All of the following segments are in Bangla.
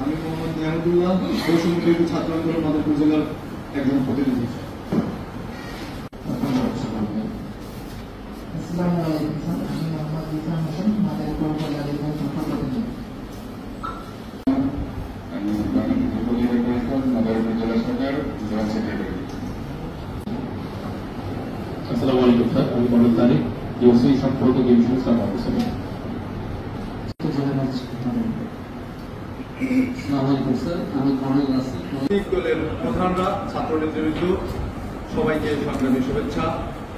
আমি মোহাম্মদ নিয়ামতুল্লাহ, বৈষম্যবিরোধী ছাত্র আন্দোলন মাদারীপুর জেলার একজন প্রতিনিধি। আসসালামু আলাইকুম স্যার, আমি মডেল তারিক, ইউসি সম্পর্ক গেমস অফিসার। দলের প্রধানরা, ছাত্র নেতৃবৃন্দ, সবাইকে সংগ্রামী শুভেচ্ছা,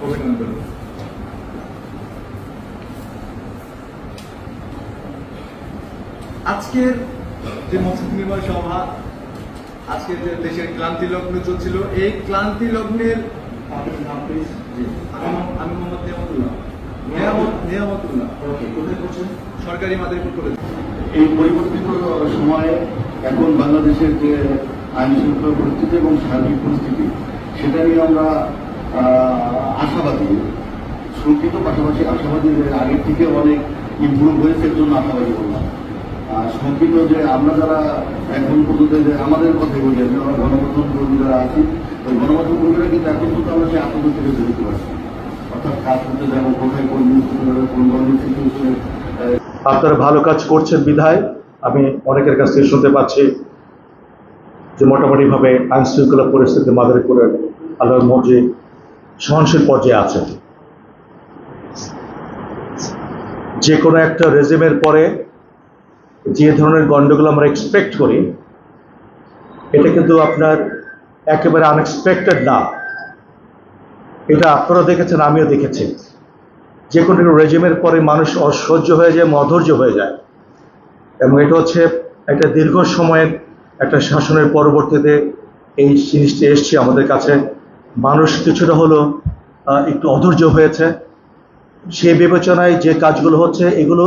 অভিনন্দন। আজকের যে মসজিদ নির্মাণ সভা, আজকে যে দেশের ক্লান্তি লগ্ন চলছিল, এই ক্লান্তি লগ্নের আমি মোহাম্মদ নিয়ামতুল্লাহ সরকারি মাদারীপুর কলেজ। এই পরিবর্তিত সময়ে এখন বাংলাদেশের যে আইন শৃঙ্খলা পরিস্থিতি এবং সার্বিক পরিস্থিতি, সেটা নিয়ে আমরা আশাবাদী, শঙ্কিত, পাশাপাশি আশাবাদী যে আগের থেকে অনেক ইমপ্রুভ হয়েছে, এর জন্য আশাবাদী বললাম। শঙ্কিত যে আমরা যারা এখন পর্যন্ত যে আমাদের কথাই বলি, আমরা গণমাধ্যম কর্মী যারা আছি, ওই গণমাধ্যম কর্মীরা কিন্তু এখন পর্যন্ত আমরা সেই আতঙ্ক থেকে বেরোতে পারছি। অর্থাৎ কাজ করতে যাবো, কোথায় কোন সিচুয়েশনে আপনারা ভালো কাজ করছেন বিধায় আমি অনেকের কাছ থেকে শুনতে পাচ্ছি যে মোটামুটিভাবে আইন শৃঙ্খলা পরিস্থিতি মাদারীপুরের আল্লাহর মর্জি সহনশীল পর্যায়ে আছে। যে কোনো একটা রেজিমের পরে যে ধরনের গণ্ডগোল আমরা এক্সপেক্ট করি, এটা কিন্তু আপনার একেবারে আনএক্সপেক্টেড না। এটা আপনারা দেখেছেন, আমিও দেখেছি। যে কোনো রেজিমের পরে মানুষ অসহ্য হয়ে যায়, অধৈর্য হয়ে যায়, এবং এটা হচ্ছে একটা দীর্ঘ সময়ের একটা শাসনের পরবর্তীতে এই জিনিসটি এসছে আমাদের কাছে। মানুষ কিছুটা হলো একটু অধৈর্য হয়েছে। সেই বিবেচনায় যে কাজগুলো হচ্ছে, এগুলো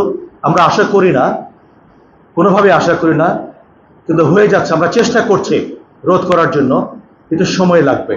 আমরা আশা করি না, কোনোভাবে আশা করি না, কিন্তু হয়ে যাচ্ছে। আমরা চেষ্টা করছি রোধ করার জন্য, কিন্তু সময় লাগবে।